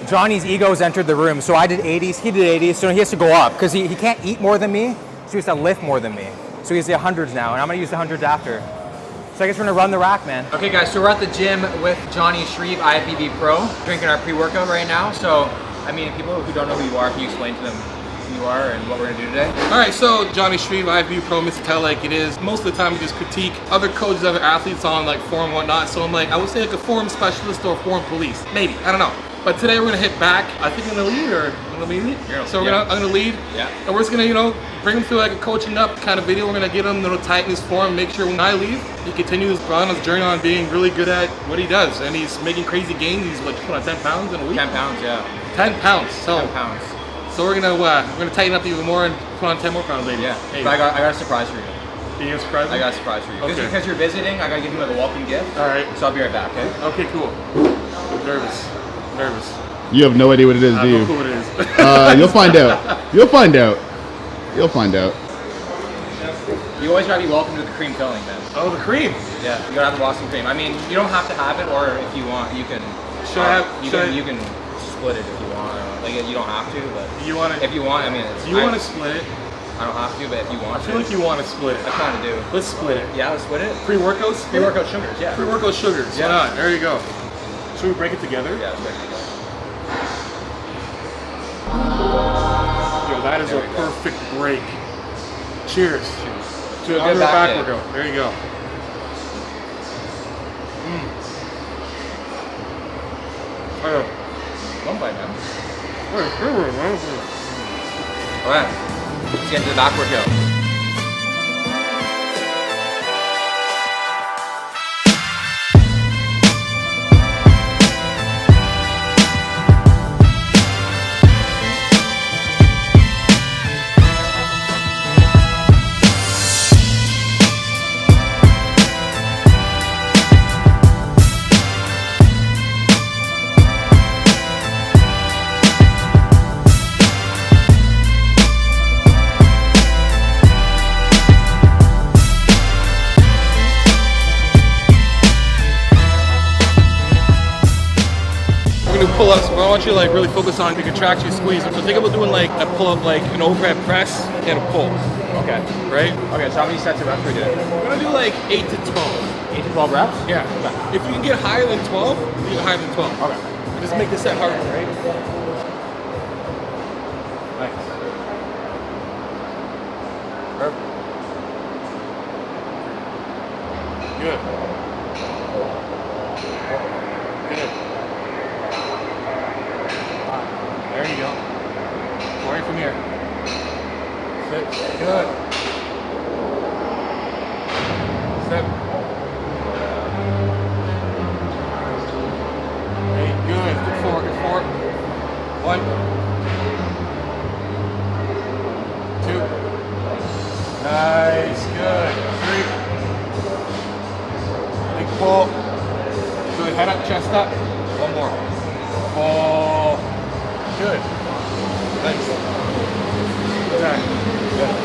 Johnny's egos entered the room. So I did 80s, he did 80s, so he has to go up because he can't eat more than me, so he has to lift more than me. So he's the 100s now, and I'm gonna use the 100s after. So I guess we're gonna run the rack, man. Okay guys, so we're at the gym with Jonni.shreve, IFBB Pro, drinking our pre-workout right now. So, I mean, people who don't know who you are, can you explain to them who you are and what we're gonna do today? All right, so Jonni.shreve, IFBB Pro, Mr. Tell like it is. Most of the time we just critique other coaches, other athletes on like form and whatnot. So I'm like, I would say like a form specialist or a form police, maybe, I don't know. But today we're gonna hit back. I think I'm gonna lead, or I'm gonna lead. So I'm gonna lead. Yeah. And we're just gonna, you know, bring him through like a coaching up kind of video. We're gonna get him, you know, tighten his form, make sure when I leave, he continues on his journey on being really good at what he does, and he's making crazy gains. He's like, what, 10 pounds in a week? 10 pounds, yeah. 10 pounds. So 10 pounds. So we're gonna tighten up even more and put on 10 more pounds later. Yeah. Hey. But I got a surprise for you. You got a surprise? I got a surprise for you. Okay. Because you're visiting, I gotta give you like a welcome gift. All right. So I'll be right back. Okay. Okay. Cool. Nervous. You have no idea what it is, do you? I don't know what it is. You'll find out. You'll find out. You'll find out. You always gotta be welcome to the cream filling, man. Oh, the cream. Yeah, you gotta have the Boston cream. I mean, you don't have to have it, or if you want, you can. You can split it if you want. Like you don't have to, but you want it. If you want, I mean, you want to split it. I don't have to, but if you want, I feel like you want to split it. I kind of do. Let's split it. Yeah, let's split it. Pre-workouts. Pre-workout sugars. Yeah. Pre-workout sugars. Yeah. Why not? There you go. Should we break it together? Yeah, let's break it together. Yo, that is a perfect break. Cheers. To a good back workout. There you go. One bite, man. All right, let's get into the back workout. Pull-ups, but I want you to like really focus on the contraction squeeze. So think about doing like a pull-up, like an overhead press and a pull. Okay. Right? Okay, so how many sets of reps are we doing? We're gonna do like 8 to 12. 8 to 12 reps? Yeah. Okay. If you can get higher than 12, you get higher than 12. Okay. Just make the set harder, right? Nice. Perfect. Good. Good. There you go. Right from here. 6. Good. 7. 8. Good. Good 4. Good 4. 1. 2. Nice. Good. 3. Big pull. Good. Head up, chest up. 1 more. Oh. Good. Nice. Good.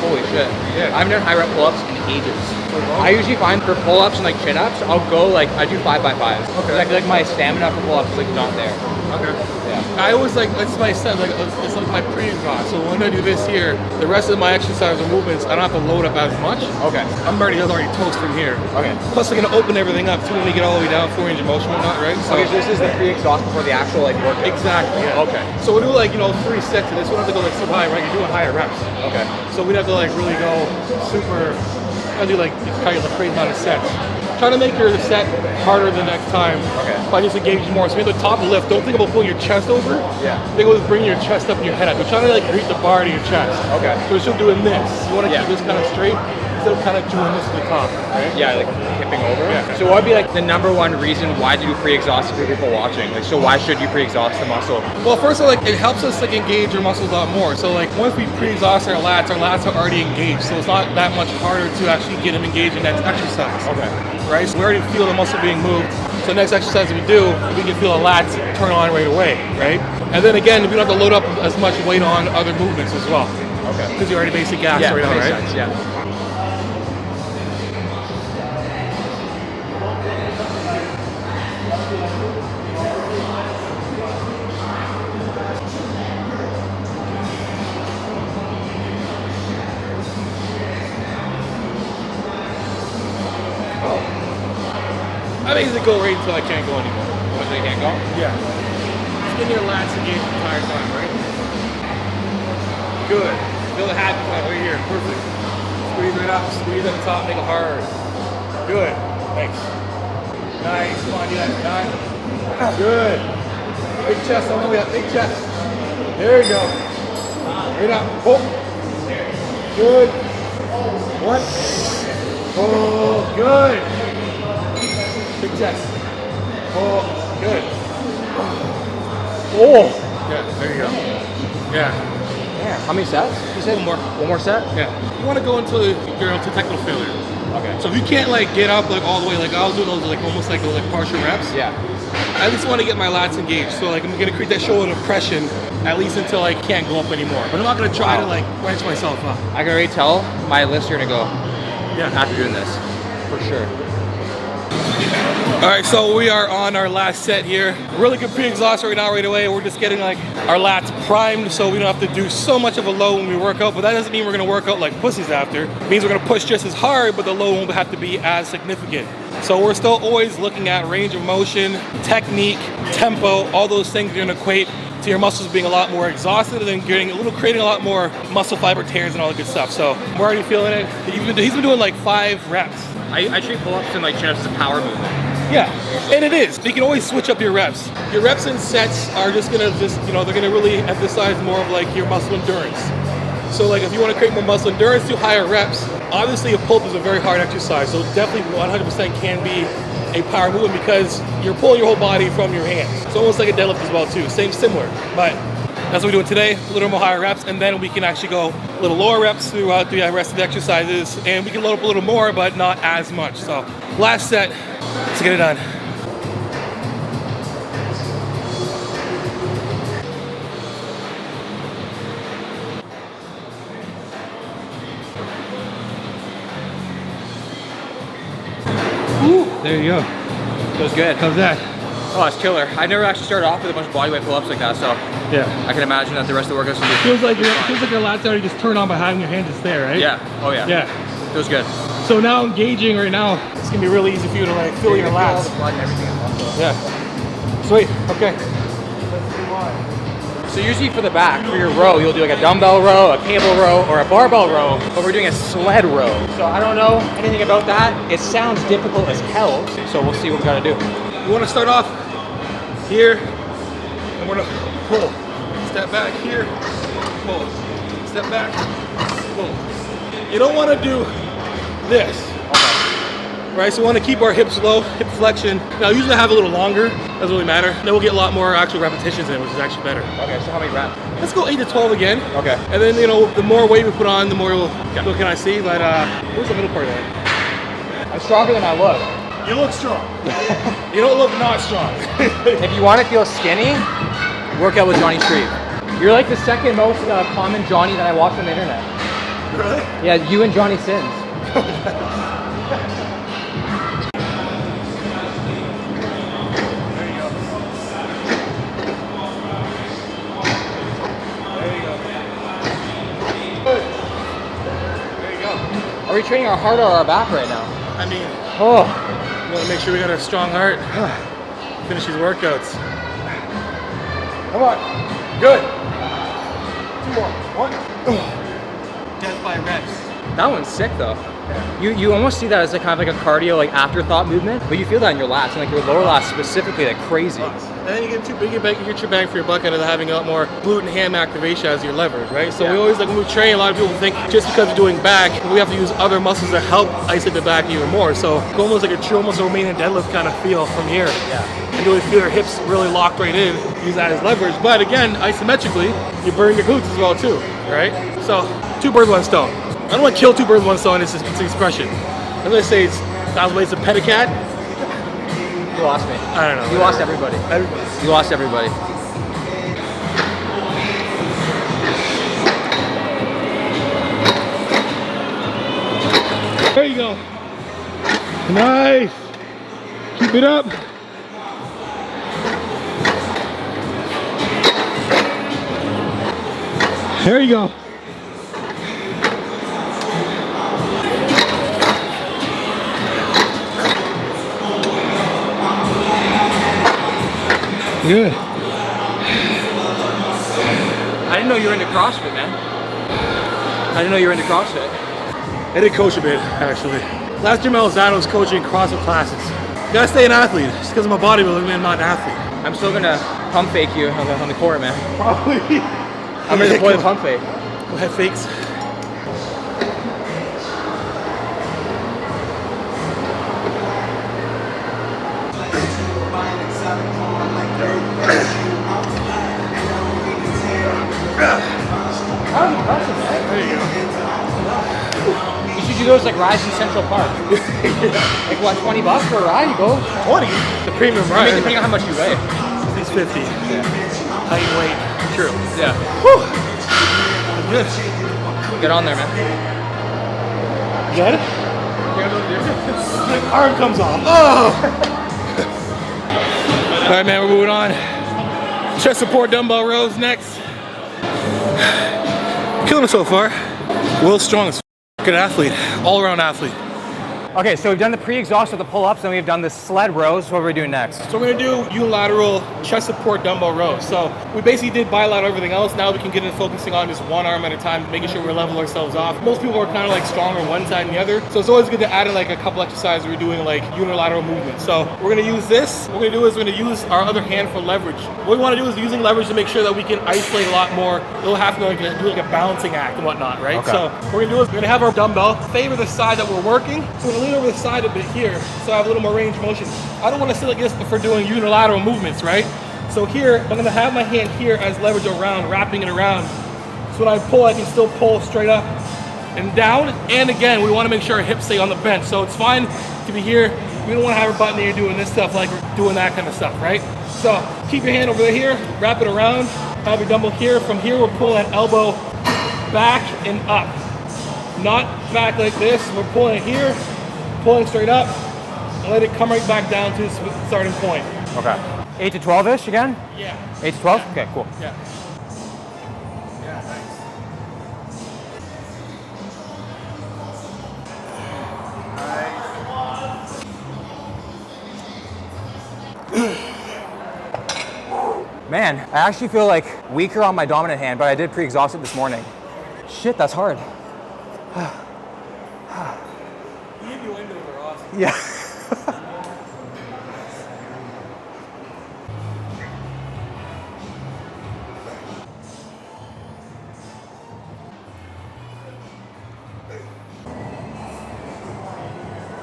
Holy shit. Yeah. I haven't done high rep pull-ups in ages. I usually find for pull-ups and like chin-ups, I'll go like, I do 5x5s. Okay. I feel like my stamina for pull-ups is like not there. Okay. Yeah. I always like, that's my set, like it's like my pre-exhaust. So when I do this here, the rest of my exercise or movements, I don't have to load up as much. Okay. I'm already toast from here. Okay. Plus I'm gonna open everything up too when you get all the way down, 4 range of motion and whatnot, right? So, okay, so this is the pre-exhaust before the actual like workout. Exactly, yeah. Okay. So we'll do like, 3 sets of this. We don't have to go like so high, right? You're doing higher reps. Okay. So we'd have to like really go super, I'll do like kind of a crazy amount of sets. Try to make your set harder the next time. Okay. By just engaging more. So maybe the top lift, don't think about pulling your chest over. Yeah. Think about bringing your chest up and your head up. You're trying to like reach the bar to your chest. Okay. So instead of doing this, you want to keep this kind of straight instead of kind of doing this to the top. Right? Yeah, like tipping over. Yeah. So what would be like the #1 reason why to do pre-exhaust for people watching? Like, so why should you pre-exhaust the muscle? Well, first of all, like it helps us like engage our muscles a lot more. So like once we pre-exhaust our lats are already engaged. So it's not that much harder to actually get them engaged in that exercise. Okay. Right? So we already feel the muscle being moved. So the next exercise we do, we can feel the lats turn on right away, right? And then again, we don't have to load up as much weight on other movements as well. Okay. Because you already basic gas right now, right? Sense, yeah. could go right until I can't go anymore. Until you can't go? Yeah. Just get your lats engaged the entire time, right? Good. Feel the happy time right here. Perfect. Squeeze right up. Squeeze at the top. Make it hard. Good. Thanks. Nice. Come on, yeah. Nice. Good. Big chest on the way up. Big chest. There you go. Right up. Oh. Good. One. Oh, good. Big chest. Oh, good. Oh. Yeah, there you go. Yeah. Yeah. How many sets? You said One more. One more set? Yeah. You want to go until you're into technical failure. Okay. So if you can't like get up like all the way, like I'll do those like almost like those like partial reps. Yeah. I just want to get my lats engaged. So like I'm gonna create that shoulder depression at least until I can't go up anymore. But I'm not gonna try to like wrench myself up. I can already tell my lifts are gonna go after doing this. For sure. All right, so we are on our last set here. Really good pre-exhaust right now, right away. We're just getting like our lats primed so we don't have to do so much of a load when we work out, but that doesn't mean we're gonna work out like pussies after. It means we're gonna push just as hard, but the load won't have to be as significant. So we're still always looking at range of motion, technique, tempo, all those things are gonna equate to your muscles being a lot more exhausted and creating a lot more muscle fiber tears and all that good stuff. So we're already feeling it. He's been doing like 5 reps. I treat pull-ups and like chin-ups as a power movement. Yeah, and it is. You can always switch up your reps. Your reps and sets are they're gonna really emphasize more of like your muscle endurance. So like if you want to create more muscle endurance, do higher reps. Obviously a pull-up is a very hard exercise, so definitely 100% can be a power movement because you're pulling your whole body from your hands. It's almost like a deadlift as well too, similar. But that's what we're doing today, a little more higher reps, and then we can actually go a little lower reps throughout the rest of the exercises, and we can load up a little more, but not as much. So last set, let's get it done. Ooh, there you go. Feels good. How's that? Oh, it's killer. I never actually started off with a bunch of bodyweight pull-ups like that, so Yeah. I can imagine that the rest of the workouts will be Feels like your lats already just turn on by having your hands just there, right? Yeah. Oh yeah. Yeah. Feels good. So now engaging right now, it's gonna be really easy for you to like feel your All lats. the blood and everything in muscle. Yeah. Sweet. Okay. So usually for the back, for your row, you'll do like a dumbbell row, a cable row, or a barbell row, but we're doing a sled row. So I don't know anything about that. It sounds difficult as hell, so we'll see what we gotta do. You want to start off here, and we're gonna pull. Step back here, pull. Step back, pull. You don't want to do this. Right, so we want to keep our hips low, hip flexion. Now usually I have a little longer, doesn't really matter. Then we'll get a lot more actual repetitions in, which is actually better. Okay, so how many reps? Let's go 8 to 12 again. Okay. And then, you know, the more weight we put on, the more we'll, what can I see? But where's the middle part of it? I'm stronger than I look. You look strong. You don't look not strong. If you want to feel skinny, work out with jonni.shreve. You're like the second most common Johnny that I watch on the internet. Really? Yeah, you and Johnny Sins. Are we training our heart or our back right now? I mean, Oh, we want to make sure we got a strong heart. Finish these workouts. Come on. Good. 2 more. 1. Death by reps. that one's sick though. You almost see that as like kind of like a cardio, like afterthought movement, but you feel that in your lats and like your lower lats specifically, like crazy. And then you get you get your bang for your buck out of having a lot more glute and ham activation as your levers, right? So Yeah. we always, like when we train, a lot of people think just because we're doing back, we have to use other muscles to help isolate the back even more. So it's almost like a true, almost a Romanian deadlift kind of feel from here. Yeah. And you really feel your hips really locked right in, use that as leverage. But again, isometrically, you burn your glutes as well too, right? So 2 birds, 1 stone. I don't want to kill 2 birds, 1 stone, it's an expression. I'm gonna say it's 1,000 ways to pet a cat. You lost me. I don't know. You lost everybody. You lost everybody. There you go. Nice. Keep it up. There you go. Good. I didn't know you were into CrossFit, man. I didn't know you were into CrossFit. I did coach a bit, actually. Last gym I was at, I was coaching CrossFit classes. You gotta stay an athlete. Just because I'm a bodybuilder, man, I'm not an athlete. I'm still gonna pump fake you on the court, man. Probably. I'm gonna deploy the pump fake. Go ahead, fakes. That was impressive, man. There you go. You should do those like rides in Central Park. Like what, 20 bucks for a ride? You go? 20? The premium Maybe ride. depending on how much you weigh. At least 50. Yeah. Height and weight. True. Yeah. Whew. Good. Get on there, man. Got it? My arm comes off. Oh! Alright, man, we're moving on. Chest support dumbbell rows next. Killing it so far. World's strongest. Good athlete. All around athlete. Okay, so we've done the pre-exhaust with the pull-ups, and we've done the sled rows. What are we doing next? So we're gonna do unilateral chest support dumbbell rows. So we basically did bilateral everything else. Now we can get into focusing on just one arm at a time, making sure we level ourselves off. Most people are kind of like strong on one side and the other. So it's always good to add in like a couple exercises we're doing like unilateral movements. So we're gonna use this. What we're gonna do is we're gonna use our other hand for leverage. What we wanna do is using leverage to make sure that we can isolate a lot more. We'll have to do like a balancing act and whatnot, right? Okay. So what we're gonna do is we're gonna have our dumbbell favor the side that we're working. So we're gonna lean over the side a bit here, so I have a little more range of motion. I don't want to sit like this for doing unilateral movements, right? So here, I'm gonna have my hand here as leverage around, wrapping it around. So when I pull, I can still pull straight up and down. And again, we want to make sure our hips stay on the bench. So it's fine to be here. We don't want to have our butt in the air doing this stuff, like we're doing that kind of stuff, right? So keep your hand over here, wrap it around, have your dumbbell here. From here, we're pulling that elbow back and up. Not back like this, we're pulling it here, pulling straight up, and let it come right back down to its starting point. Okay. 8 to 12-ish again? Yeah. 8 to 12? Okay, cool. Yeah. Yeah, nice. Man, I actually feel like weaker on my dominant hand, but I did pre-exhaust it this morning. Shit, that's hard. Innuendos are awesome. Yeah.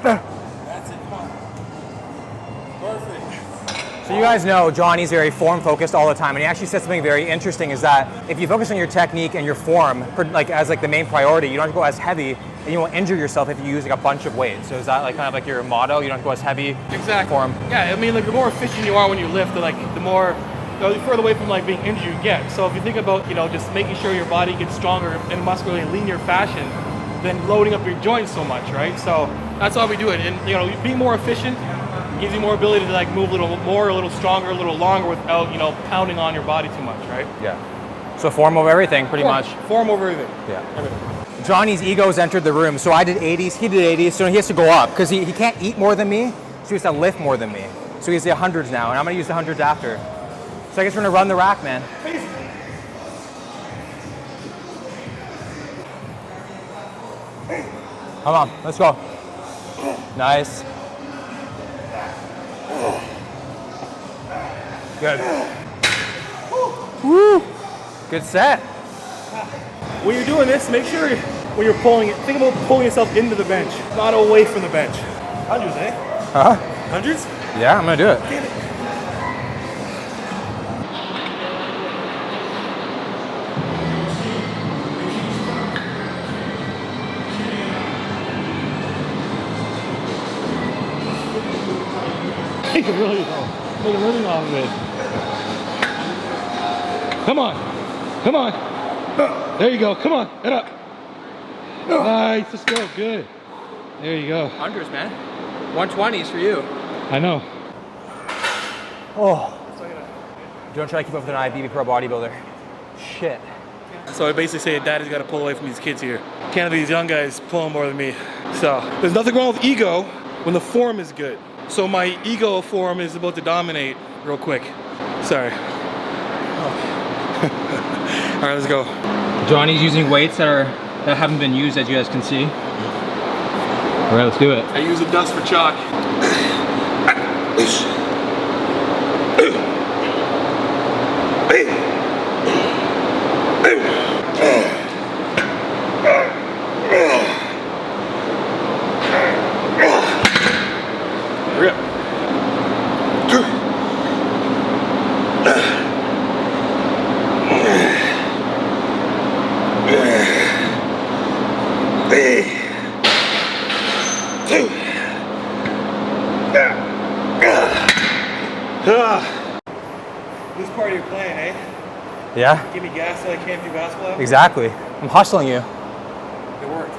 That's it, come on. Perfect. So you guys know Johnny's very form focused all the time, and he actually said something very interesting is that if you focus on your technique and your form like as like the main priority, you don't have to go as heavy and you won't injure yourself if you use like a bunch of weight. So is that like kind of like your motto? You don't have to go as heavy? Exactly. Form. Yeah, I mean, like the more efficient you are when you lift, the more further away from like being injured you get. So if you think about, just making sure your body gets stronger in a muscular and linear fashion, then loading up your joints so much, right? So that's why we do it. And being more efficient gives you more ability to like move a little more, a little stronger, a little longer without, pounding on your body too much, right? Yeah. So form over everything, pretty much. Form over everything. Yeah. Everything. Johnny's ego's entered the room. So I did 80s, he did 80s, so he has to go up because he can't eat more than me, so he has to lift more than me. So he's the 100s now, and I'm gonna use the 100s after. So I guess we're gonna run the rack, man. Come on, let's go. Nice. Good. Woo! Good set. When you're doing this, make sure when you're pulling it, think about pulling yourself into the bench, not away from the bench. 100s, eh? Huh? 100s? Yeah, I'm gonna do it. Damn it. Make a really make a living off of it. Come on. Come on. There you go. Come on. Head up. Nice. Let's go. Good. There you go. 100s, man. 120s for you. I know. Oh. Don't try to keep up with an IFBB pro bodybuilder. Shit. So I basically say daddy's got to pull away from these kids here. Can't have these young guys pulling more than me. So there's nothing wrong with ego when the form is good. So my ego form is about to dominate real quick. Sorry. All right, let's go. Johnny's using weights that haven't been used, as you guys can see. All right, let's do it. I use the dust for chalk. Rip. This part you're playing, eh? Yeah, Give me gas so I can't do basketball. exactly. I'm hustling you. It worked.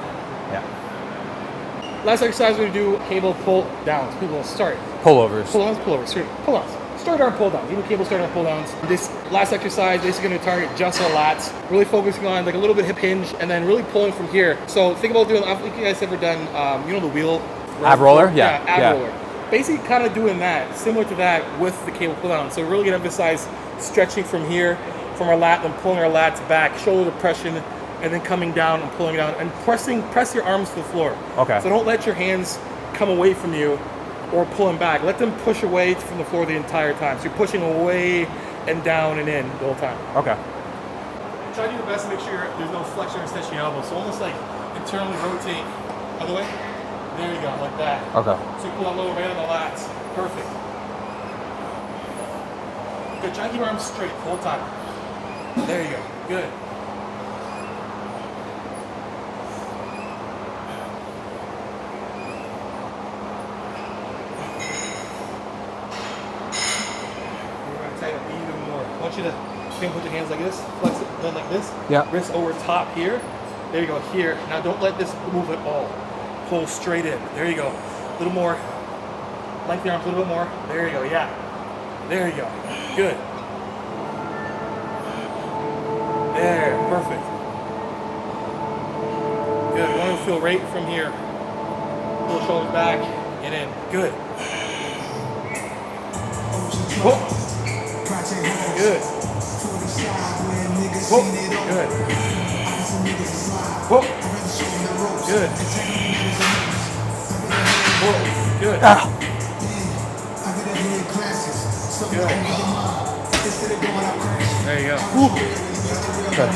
Yeah. Last exercise we're gonna do cable pull downs. People will start. Pullovers. Pull-overs, pull-downs. Start arm pull-downs. Even cable start arm pull-downs. This last exercise basically gonna target just our lats. Really focusing on like a little bit hip hinge and then really pulling from here. So think about doing, I don't think you guys ever done, you know the wheel? Ab roller? Yeah. Ab roller. Basically kind of doing that, similar to that with the cable pull-down. So we're really gonna emphasize stretching from here, from our lat, and pulling our lats back, shoulder depression, and then coming down and pulling down, and press your arms to the floor. Okay. So don't let your hands come away from you or pulling back. Let them push away from the floor the entire time. So you're pushing away and down and in the whole time. Okay. Try to do the best to make sure there's no flexion or extension in your elbow. So almost like internally rotate other way. There you go, like that. Okay. So you pull that lower right on the lats. Perfect. Good. Try to keep your arms straight the whole time. There you go. Good. We're going to tighten up even more. I want you to put your hands like this, flex it, then like this. Yeah. Wrist over top here. There you go. Here. Now don't let this move at all. Pull straight in. There you go. A little more. Lengthen your arms a little bit more. There you go. Yeah. There you go. Good. There. Perfect. Good. We want to feel right from here. Pull the shoulders back. Get in. Good. Whoa. Good. Whoa. Good. Whoa. Good. Whoa. Good. Ah. Good. There you go. Okay.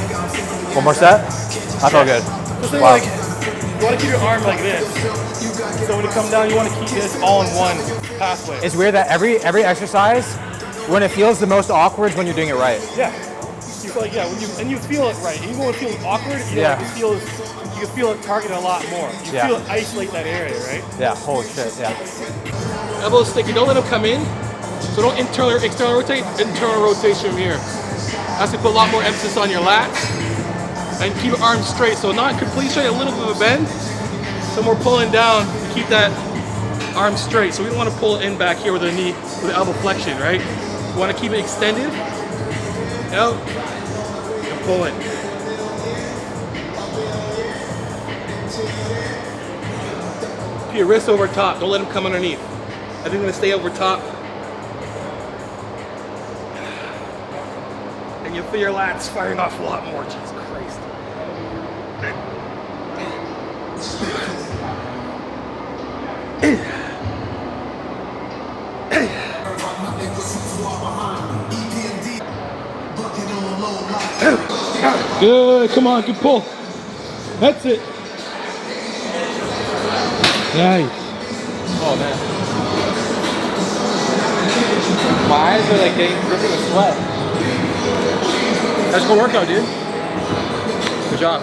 One more set? I felt good. Just think Wow. like, you want to keep your arm like this. So when you come down, you want to keep this all in one pathway. It's weird that every exercise, when it feels the most awkward is when you're doing it right. Yeah. You feel like, yeah, when you feel it right. Even when it feels awkward, you know, Yeah. you can feel it targeted a lot more. You Yeah. feel it isolate that area, right? Yeah, holy shit, yeah. Elbows sticky, don't let them come in. So don't internal or external rotate, internal rotation from here. That's to put a lot more emphasis on your lats and keep your arms straight. So not completely straight, a little bit of a bend. So we're pulling down to keep that arm straight. So we don't want to pull in back here with the knee, with the elbow flexion, right? We want to keep it extended. Out and pull it. Keep your wrists over top. Don't let them come underneath. I think I'm going to stay over top. And you'll feel your lats firing off a lot more. Jesus Christ. Good. Come on. Good pull. That's it. Nice. Oh man. My eyes are like getting dripping with sweat. That's a good workout, dude. Good job.